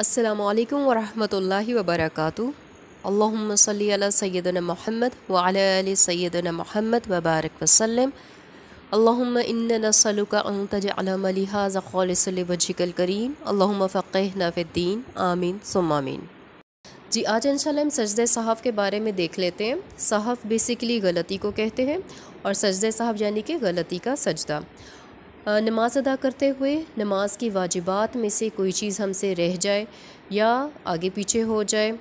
السلام علیکم ورحمۃ اللہ وبرکاتہ۔ اللہم صلی علی سیدنا محمد وعلی آل سیدنا محمد وبارک وسلم۔ اللہم انا نسألک ان تجعل عملی ھذا خالصا لوجہک الکریم، اللہم فقہنا فی الدین، آمین ثم آمین۔ جی آج انشاءاللہ ہم سجدہ سہو کے بارے میں دیکھ لیتے ہیں۔ سہو بیسیکلی غلطی کو کہتے ہیں اور سجدہ سہو یعنی کہ غلطی کا سجدہ۔ نماز ادا کرتے ہوئے نماز کی واجبات میں سے کوئی چیز ہم سے رہ جائے یا آگے پیچھے ہو جائے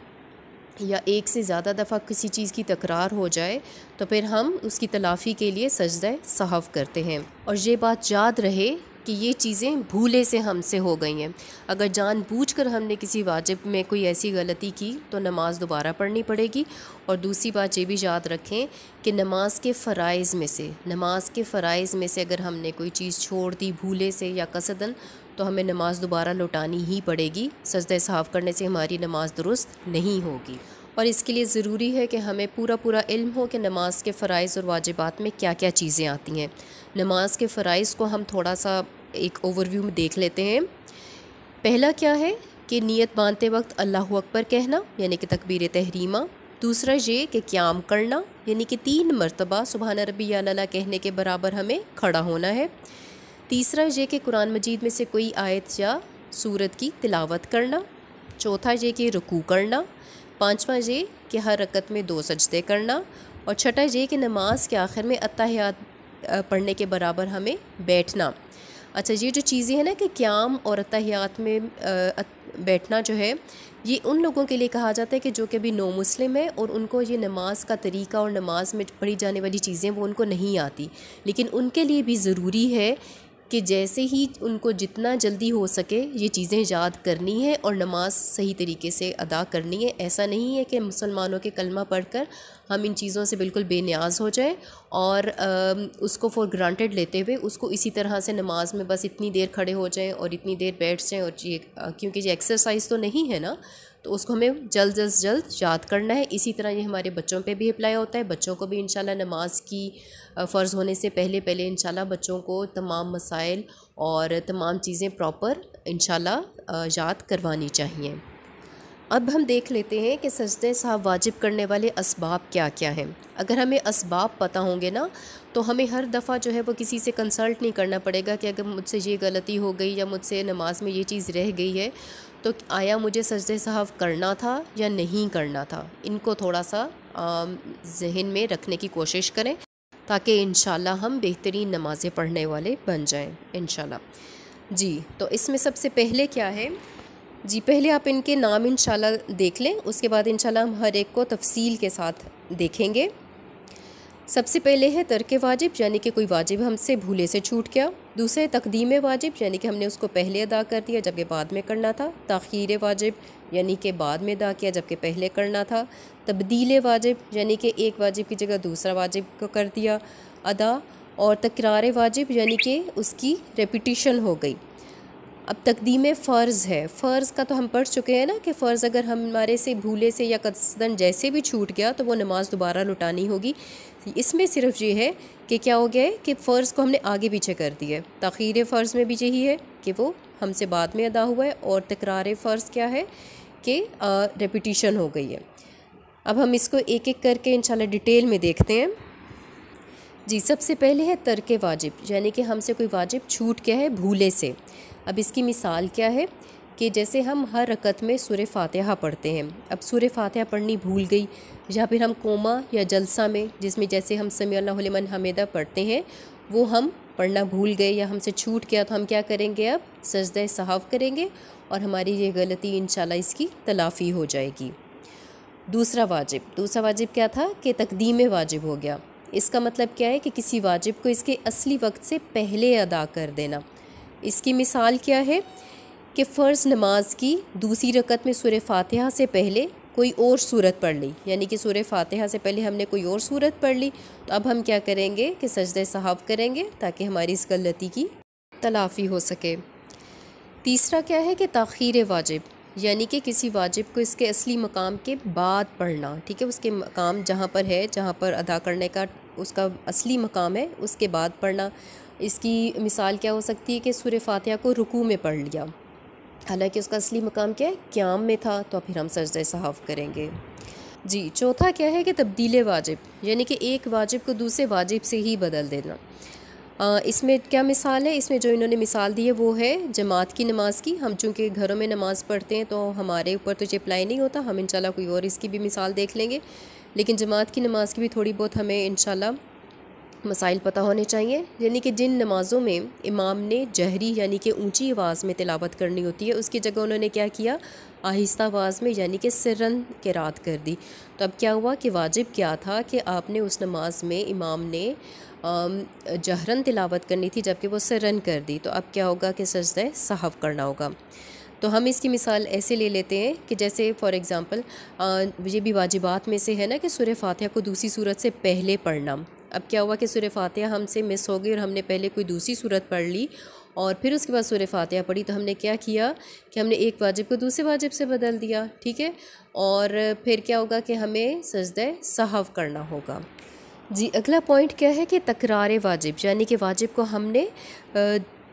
یا ایک سے زیادہ دفعہ کسی چیز کی تکرار ہو جائے تو پھر ہم اس کی تلافی کے لیے سجدہ سہو کرتے ہیں، اور یہ بات یاد رہے کہ یہ چیزیں بھولے سے ہم سے ہو گئی ہیں۔ اگر جان بوجھ کر ہم نے کسی واجب میں کوئی ایسی غلطی کی تو نماز دوبارہ پڑھنی پڑے گی۔ اور دوسری بات یہ بھی یاد رکھیں کہ نماز کے فرائض میں سے اگر ہم نے کوئی چیز چھوڑ دی بھولے سے یا قصدن تو ہمیں نماز دوبارہ لوٹانی ہی پڑے گی۔ سجدہ سہو کرنے سے ہماری نماز درست نہیں ہوگی، اور اس کے لیے ضروری ہے کہ ہمیں پورا علم ہو کہ نماز کے فرائض اور واجبات میں کیا کیا چیزیں آتی ہیں۔ نماز کے فرائض کو ہم تھوڑا سا ایک اوور ویو میں دیکھ لیتے ہیں۔ پہلا کیا ہے کہ نیت باندھتے وقت اللہ اکبر کہنا یعنی کہ تکبیر تحریمہ۔ دوسرا یہ کہ قیام کرنا یعنی کہ 3 مرتبہ سبحان ربی الاعلیٰ کہنے کے برابر ہمیں کھڑا ہونا ہے۔ تیسرا یہ کہ قرآن مجید میں سے کوئی آیت یا سورت کی تلاوت کرنا۔ چوتھا یہ کہ رکوع کرنا۔ پانچواں یہ کہ ہر رکعت میں 2 سجدے کرنا، اور چھٹا یہ کہ نماز کے آخر میں اتحیات پڑھنے کے برابر ہمیں بیٹھنا۔ اچھا، یہ جو چیزیں ہیں نا کہ قیام اور اتحیات میں بیٹھنا جو ہے، یہ ان لوگوں کے لیے کہا جاتا ہے کہ جو کہ بھی نو مسلم ہے اور ان کو یہ نماز کا طریقہ اور نماز میں پڑھی جانے والی چیزیں وہ ان کو نہیں آتی، لیکن ان کے لیے بھی ضروری ہے کہ جیسے ہی ان کو جتنا جلدی ہو سکے یہ چیزیں یاد کرنی ہے اور نماز صحیح طریقے سے ادا کرنی ہے۔ ایسا نہیں ہے کہ مسلمانوں کے کلمہ پڑھ کر ہم ان چیزوں سے بالکل بے نیاز ہو جائیں اور اس کو فور گرانٹیڈ لیتے ہوئے اس کو اسی طرح سے نماز میں بس اتنی دیر کھڑے ہو جائیں اور اتنی دیر بیٹھ جائیں، اور کیونکہ یہ ایکسرسائز تو نہیں ہے نا، تو اس کو ہمیں جلد از جلد یاد کرنا ہے۔ اسی طرح یہ ہمارے بچوں پہ بھی اپلائی ہوتا ہے۔ بچوں کو بھی انشاءاللہ نماز کی فرض ہونے سے پہلے انشاءاللہ بچوں کو تمام مسائل اور تمام چیزیں پراپر انشاءاللہ یاد کروانی چاہیے۔ اب ہم دیکھ لیتے ہیں کہ سجدہ سہو واجب کرنے والے اسباب کیا کیا ہیں۔ اگر ہمیں اسباب پتہ ہوں گے نا تو ہمیں ہر دفعہ جو ہے وہ کسی سے کنسلٹ نہیں کرنا پڑے گا کہ اگر مجھ سے یہ غلطی ہو گئی یا مجھ سے نماز میں یہ چیز رہ گئی ہے تو آیا مجھے سجدہ سہو کرنا تھا یا نہیں کرنا تھا۔ ان کو تھوڑا سا ذہن میں رکھنے کی کوشش کریں تاکہ انشاءاللہ ہم بہترین نمازیں پڑھنے والے بن جائیں انشاءاللہ۔ جی تو اس میں سب سے پہلے کیا ہے، جی پہلے آپ ان کے نام انشاءاللہ دیکھ لیں، اس کے بعد انشاءاللہ ہم ہر ایک کو تفصیل کے ساتھ دیکھیں گے۔ سب سے پہلے ہے ترک واجب یعنی کہ کوئی واجب ہم سے بھولے سے چھوٹ گیا۔ دوسرے تقدیم واجب یعنی کہ ہم نے اس کو پہلے ادا کر دیا جبکہ بعد میں کرنا تھا۔ تاخیر واجب یعنی کہ بعد میں ادا کیا جبکہ پہلے کرنا تھا۔ تبدیل واجب یعنی کہ ایک واجب کی جگہ دوسرا واجب کو کر دیا ادا، اور تکرار واجب یعنی کہ اس کی ریپیٹیشن ہو گئی۔ اب تقدیم فرض ہے، فرض کا تو ہم پڑھ چکے ہیں نا کہ فرض اگر ہمارے سے بھولے سے یا قصدن جیسے بھی چھوٹ گیا تو وہ نماز دوبارہ لوٹانی ہوگی۔ اس میں صرف یہ ہے کہ کیا ہو گیا ہے کہ فرض کو ہم نے آگے پیچھے کر دیا ہے۔ تاخیر فرض میں بھی یہی ہے کہ وہ ہم سے بعد میں ادا ہوا ہے، اور تکرار فرض کیا ہے کہ ریپیٹیشن ہو گئی ہے۔ اب ہم اس کو ایک ایک کر کے انشاءاللہ ڈیٹیل میں دیکھتے ہیں۔ جی سب سے پہلے ہے ترک واجب یعنی کہ ہم سے کوئی واجب چھوٹ گیا ہے بھولے سے۔ اب اس کی مثال کیا ہے کہ جیسے ہم ہر رکعت میں سورہ فاتحہ پڑھتے ہیں، اب سورہ فاتحہ پڑھنی بھول گئی، یا پھر ہم قوما یا جلسہ میں جس میں جیسے ہم سمیع اللہ لمن حمیدہ پڑھتے ہیں وہ ہم پڑھنا بھول گئے یا ہم سے چھوٹ گیا تو ہم کیا کریں گے، اب سجدہ سہو کریں گے اور ہماری یہ غلطی انشاءاللہ اس کی تلافی ہو جائے گی۔ دوسرا واجب کیا تھا کہ تقدیم واجب ہو گیا۔ اس کا مطلب کیا ہے کہ کسی واجب کو اس کے اصلی وقت سے پہلے ادا کر دینا۔ اس کی مثال کیا ہے کہ فرض نماز کی دوسری رکعت میں سورہ فاتحہ سے پہلے کوئی اور سورت پڑھ لی، یعنی کہ سورہ فاتحہ سے پہلے ہم نے کوئی اور سورت پڑھ لی، تو اب ہم کیا کریں گے کہ سجدہ سہو کریں گے تاکہ ہماری اس غلطی کی تلافی ہو سکے۔ تیسرا کیا ہے کہ تاخیر واجب یعنی کہ کسی واجب کو اس کے اصلی مقام کے بعد پڑھنا، ٹھیک ہے، اس کے مقام جہاں پر ہے، جہاں پر ادا کرنے کا اس کا اصلی مقام ہے اس کے بعد پڑھنا۔ اس کی مثال کیا ہو سکتی ہے کہ سورہ فاتحہ کو رکوع میں پڑھ لیا، حالانکہ اس کا اصلی مقام کیا ہے؟ قیام میں تھا، تو پھر ہم سجدہ سہو کریں گے۔ جی چوتھا کیا ہے کہ تبدیل واجب، یعنی کہ ایک واجب کو دوسرے واجب سے ہی بدل دینا۔ اس میں کیا مثال ہے؟ اس میں جو انہوں نے مثال دی ہے وہ ہے جماعت کی نماز کی۔ ہم چونکہ گھروں میں نماز پڑھتے ہیں تو ہمارے اوپر تو یہ اپلائی نہیں ہوتا، ہم انشاءاللہ کوئی اور اس کی بھی مثال دیکھ لیں گے، لیکن جماعت کی نماز کی بھی تھوڑی بہت ہمیں انشاءاللہ مسائل پتہ ہونے چاہیے۔ یعنی کہ جن نمازوں میں امام نے جہری یعنی کہ اونچی آواز میں تلاوت کرنی ہوتی ہے، اس کی جگہ انہوں نے کیا کیا؟ آہستہ آواز میں یعنی کہ سرن قرات کر دی۔ تو اب کیا ہوا کہ واجب کیا تھا کہ آپ نے اس نماز میں امام نے جہرن تلاوت کرنی تھی، جبکہ وہ سرن کر دی، تو اب کیا ہوگا کہ سجدہ سہو کرنا ہوگا۔ تو ہم اس کی مثال ایسے لے لیتے ہیں کہ جیسے فار ایگزامپل یہ بھی واجبات میں سے ہے نا کہ سورہ فاتحہ کو دوسری سورت سے پہلے پڑھنا۔ اب کیا ہوا کہ سورہ فاتحہ ہم سے مس ہو گئی اور ہم نے پہلے کوئی دوسری سورت پڑھ لی اور پھر اس کے بعد سورہ فاتحہ پڑھی، تو ہم نے کیا کیا کہ ہم نے ایک واجب کو دوسرے واجب سے بدل دیا، ٹھیک ہے، اور پھر کیا ہوگا کہ ہمیں سجدہ سہو کرنا ہوگا۔ جی اگلا پوائنٹ کیا ہے کہ تکرار واجب، یعنی کہ واجب کو ہم نے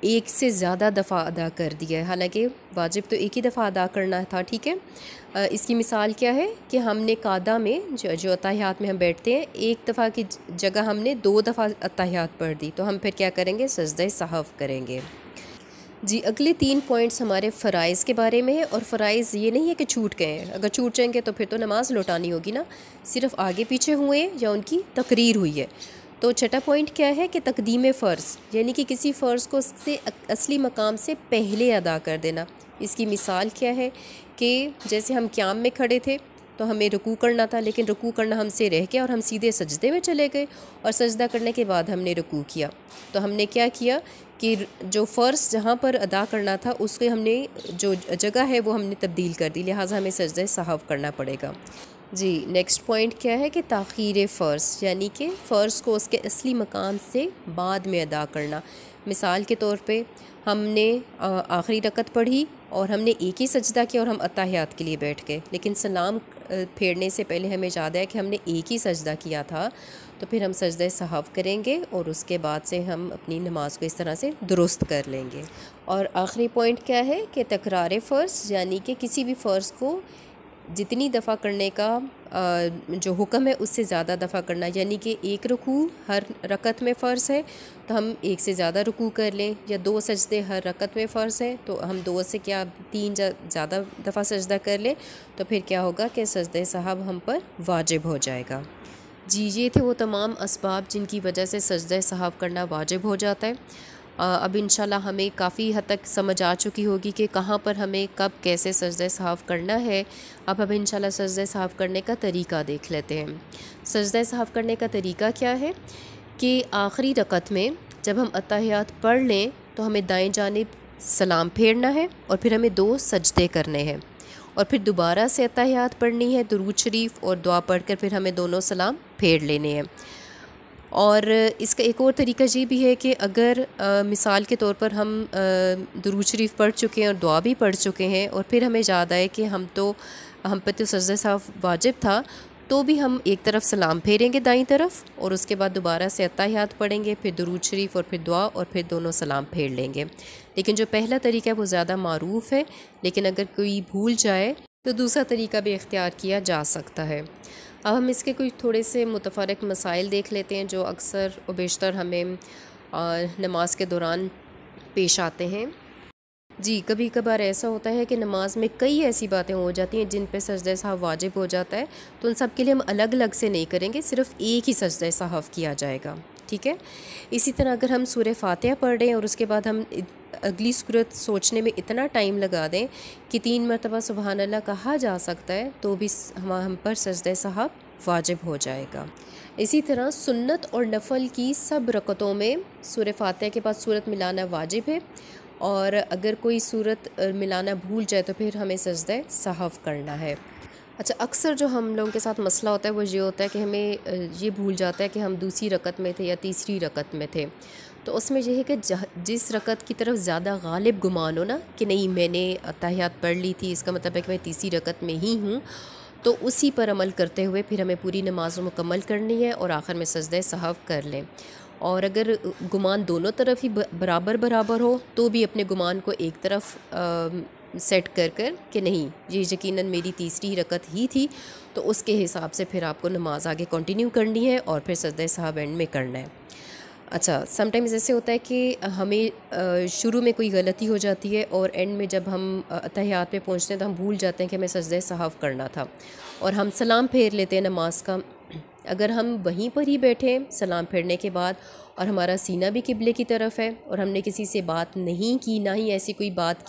ایک سے زیادہ دفعہ ادا کر دیا ہے، حالانکہ واجب تو ایک ہی دفعہ ادا کرنا تھا، ٹھیک ہے۔ اس کی مثال کیا ہے کہ ہم نے قعدہ میں جو اتحیات میں ہم بیٹھتے ہیں، ایک دفعہ کی جگہ ہم نے 2 دفعہ اتحیات پڑھ دی، تو ہم پھر کیا کریں گے؟ سجدہ سہو کریں گے۔ جی اگلے 3 پوائنٹس ہمارے فرائض کے بارے میں ہے، اور فرائض یہ نہیں ہے کہ چھوٹ گئے ہیں، اگر چھوٹ جائیں گے تو پھر تو نماز لوٹانی ہوگی نا، صرف آگے پیچھے ہوئے ہیں یا ان کی تقریر ہوئی ہے۔ تو چھٹا پوائنٹ کیا ہے کہ تقدیم فرض، یعنی کہ کسی فرض کو اس سے اصلی مقام سے پہلے ادا کر دینا۔ اس کی مثال کیا ہے کہ جیسے ہم قیام میں کھڑے تھے تو ہمیں رکوع کرنا تھا، لیکن رکوع کرنا ہم سے رہ گیا اور ہم سیدھے سجدے میں چلے گئے، اور سجدہ کرنے کے بعد ہم نے رکوع کیا، تو ہم نے کیا کیا کہ جو فرض جہاں پر ادا کرنا تھا اس کے ہم نے جو جگہ ہے وہ ہم نے تبدیل کر دی، لہٰذا ہمیں سجدہ سہو کرنا پڑے گا۔ جی نیکسٹ پوائنٹ کیا ہے کہ تاخیر فرض، یعنی کہ فرض کو اس کے اصلی مقام سے بعد میں ادا کرنا۔ مثال کے طور پہ ہم نے آخری رکعت پڑھی اور ہم نے ایک ہی سجدہ کیا اور ہم اتحیات کے لیے بیٹھ گئے، لیکن سلام پھیرنے سے پہلے ہمیں یاد ہے کہ ہم نے ایک ہی سجدہ کیا تھا، تو پھر ہم سجدہ سہو کریں گے اور اس کے بعد سے ہم اپنی نماز کو اس طرح سے درست کر لیں گے۔ اور آخری پوائنٹ کیا ہے کہ تکرار فرض، یعنی کہ کسی بھی فرض کو جتنی دفعہ کرنے کا جو حکم ہے اس سے زیادہ دفعہ کرنا، یعنی کہ ایک رکوع ہر رکعت میں فرض ہے تو ہم ایک سے زیادہ رکوع کر لیں، یا 2 سجدے ہر رکعت میں فرض ہے تو ہم 2 سے کیا 3 زیادہ دفعہ سجدہ کر لیں، تو پھر کیا ہوگا کہ سجدہ سہو ہم پر واجب ہو جائے گا۔ جی یہ تھے وہ تمام اسباب جن کی وجہ سے سجدہ سہو کرنا واجب ہو جاتا ہے۔ اب انشاءاللہ ہمیں کافی حد تک سمجھ آ چکی ہوگی کہ کہاں پر ہمیں کب کیسے سجدہ سہو کرنا ہے۔ اب ہم انشاءاللہ سجدہ سہو کرنے کا طریقہ دیکھ لیتے ہیں۔ سجدہ سہو کرنے کا طریقہ کیا ہے کہ آخری رکعت میں جب ہم اتحیات پڑھ لیں تو ہمیں دائیں جانب سلام پھیرنا ہے اور پھر ہمیں 2 سجدے کرنے ہیں، اور پھر دوبارہ سے اتحیات پڑھنی ہے، درود شریف اور دعا پڑھ کر پھر ہمیں دونوں سلام پھیر لینے ہیں۔ اور اس کا ایک اور طریقہ یہ بھی ہے کہ اگر مثال کے طور پر ہم درود شریف پڑھ چکے ہیں اور دعا بھی پڑھ چکے ہیں اور پھر ہمیں یاد آئے کہ ہم پہ تو سجدہ سہو واجب تھا، تو بھی ہم ایک طرف سلام پھیریں گے دائیں طرف اور اس کے بعد دوبارہ سے اتحیات پڑھیں گے، پھر درود شریف اور پھر دعا اور پھر دونوں سلام پھیر لیں گے۔ لیکن جو پہلا طریقہ ہے وہ زیادہ معروف ہے، لیکن اگر کوئی بھول جائے تو دوسرا طریقہ بھی اختیار کیا جا سکتا ہے۔ اب ہم اس کے کچھ تھوڑے سے متفرق مسائل دیکھ لیتے ہیں جو اکثر و بیشتر ہمیں نماز کے دوران پیش آتے ہیں۔ جی کبھی کبھار ایسا ہوتا ہے کہ نماز میں کئی ایسی باتیں ہو جاتی ہیں جن پہ سجدہ سہو واجب ہو جاتا ہے، تو ان سب کے لیے ہم الگ الگ سے نہیں کریں گے، صرف ایک ہی سجدہ سہو کیا جائے گا، ٹھیک ہے۔ اسی طرح اگر ہم سورہ فاتحہ پڑھ رہے ہیں اور اس کے بعد ہم اگلی صورت سوچنے میں اتنا ٹائم لگا دیں کہ 3 مرتبہ سبحان اللہ کہا جا سکتا ہے، تو بھی ہم پر سجدہ سہو واجب ہو جائے گا۔ اسی طرح سنت اور نفل کی سب رکعتوں میں سورہ فاتحہ کے بعد سورت ملانا واجب ہے، اور اگر کوئی سورت ملانا بھول جائے تو پھر ہمیں سجدہ سہو کرنا ہے۔ اچھا اکثر جو ہم لوگوں کے ساتھ مسئلہ ہوتا ہے وہ یہ ہوتا ہے کہ ہمیں یہ بھول جاتا ہے کہ ہم دوسری رکعت میں تھے یا تیسری رکعت میں تھے، تو اس میں یہ ہے کہ جس رکعت کی طرف زیادہ غالب گمان ہو نا کہ نہیں میں نے اتحیات پڑھ لی تھی، اس کا مطلب ہے کہ میں تیسری رکعت میں ہی ہوں، تو اسی پر عمل کرتے ہوئے پھر ہمیں پوری نماز مکمل کرنی ہے اور آخر میں سجدہ سہو کر لیں۔ اور اگر گمان دونوں طرف ہی برابر ہو تو بھی اپنے گمان کو ایک طرف سیٹ کر کر کہ نہیں یہ یقیناً میری تیسری رکعت ہی تھی، تو اس کے حساب سے پھر آپ کو نماز آگے کنٹینیو کرنی ہے اور پھر سجدہ سہو اینڈ میں کرنا ہے۔ اچھا، سم ٹائمز ایسے ہوتا ہے کہ ہمیں شروع میں کوئی غلطی ہو جاتی ہے اور اینڈ میں جب ہم اتحیات پہ پہنچتے ہیں تو ہم بھول جاتے ہیں کہ ہمیں سجدہ سہو کرنا تھا اور ہم سلام پھیر لیتے ہیں نماز کا۔ اگر ہم وہیں پر ہی بیٹھیں سلام پھیرنے کے بعد اور ہمارا سینہ بھی قبلے کی طرف ہے اور ہم نے کسی سے بات نہیں کی، نہ ہی ایسی کوئی بات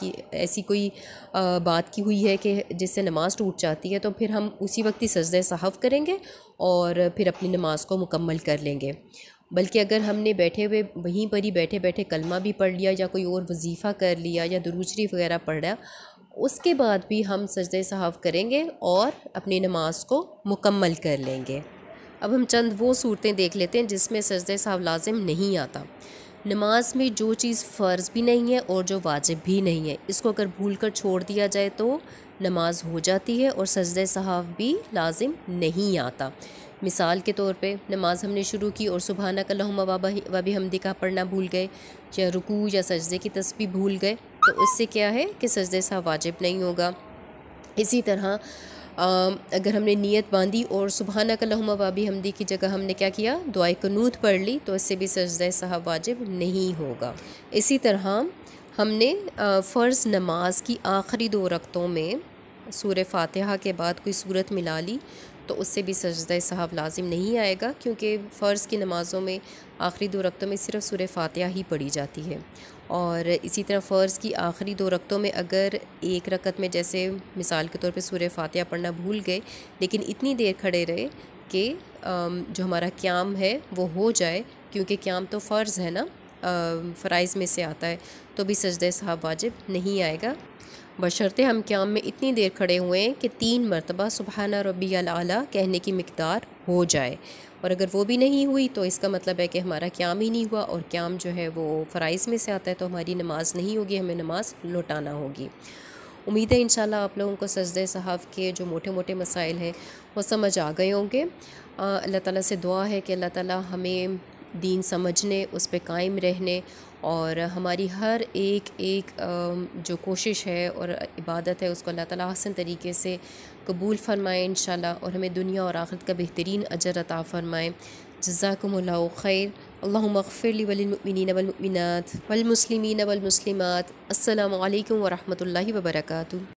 کی ہوئی ہے کہ جس سے نماز ٹوٹ جاتی ہے، تو پھر ہم اسی وقت ہی سجدہ سہو کریں گے اور پھر اپنی نماز کو مکمل کر لیں گے۔ بلکہ اگر ہم نے بیٹھے ہوئے وہیں پر ہی بیٹھے بیٹھے کلمہ بھی پڑھ لیا یا کوئی اور وظیفہ کر لیا یا درود شریف وغیرہ پڑھ لیا، اس کے بعد بھی ہم سجدہ سہو کریں گے اور اپنی نماز کو مکمل کر لیں گے۔ اب ہم چند وہ صورتیں دیکھ لیتے ہیں جس میں سجدہ سہو لازم نہیں آتا۔ نماز میں جو چیز فرض بھی نہیں ہے اور جو واجب بھی نہیں ہے، اس کو اگر بھول کر چھوڑ دیا جائے تو نماز ہو جاتی ہے اور سجدہ سہو بھی لازم نہیں آتا۔ مثال کے طور پہ نماز ہم نے شروع کی اور سبحانک اللہم و بحمدک پڑھنا بھول گئے یا رکوع یا سجدے کی تسبیح بھول گئے، تو اس سے کیا ہے کہ سجدہ سہو واجب نہیں ہوگا۔ اسی طرح اگر ہم نے نیت باندھی اور سبحانک اللہم و بحمدک کی جگہ ہم نے کیا کیا، دعائے قنوت پڑھ لی، تو اس سے بھی سجدہ سہو واجب نہیں ہوگا۔ اسی طرح ہم نے فرض نماز کی آخری 2 رکعتوں میں سورہ فاتحہ کے بعد کوئی سورت ملا لی تو اس سے بھی سجدہ سہو لازم نہیں آئے گا، کیونکہ فرض کی نمازوں میں آخری 2 رکعتوں میں صرف سورہ فاتحہ ہی پڑھی جاتی ہے۔ اور اسی طرح فرض کی آخری 2 رکعتوں میں اگر ایک رکعت میں جیسے مثال کے طور پہ سورہ فاتحہ پڑھنا بھول گئے لیکن اتنی دیر کھڑے رہے کہ جو ہمارا قیام ہے وہ ہو جائے، کیونکہ قیام تو فرض ہے نا، فرائض میں سے آتا ہے، تو بھی سجدہ سہو واجب نہیں آئے گا، بشرطے ہم قیام میں اتنی دیر کھڑے ہوئے ہیں کہ 3 مرتبہ سبحان ربی الاعلیٰ کہنے کی مقدار ہو جائے، اور اگر وہ بھی نہیں ہوئی تو اس کا مطلب ہے کہ ہمارا قیام ہی نہیں ہوا، اور قیام جو ہے وہ فرائض میں سے آتا ہے تو ہماری نماز نہیں ہوگی، ہمیں نماز لوٹانا ہوگی۔ امید ہے انشاءاللہ آپ لوگوں کو سجدہ سہو کے جو موٹے موٹے مسائل ہیں وہ سمجھ آ گئے ہوں گے۔ اللہ تعالیٰ سے دعا ہے کہ اللہ تعالیٰ ہمیں دین سمجھنے، اس پہ قائم رہنے اور ہماری ہر ایک جو کوشش ہے اور عبادت ہے اس کو اللہ تعالیٰ حسن طریقے سے قبول فرمائے انشاءاللہ، اور ہمیں دنیا اور آخرت کا بہترین اجر عطا فرمائے۔ جزاکم اللہ خیر۔ اللہم اغفر لی وللمؤمنین والمؤمنات والمسلمین والمسلمات۔ السلام علیکم ورحمۃ اللہ وبرکاتہ۔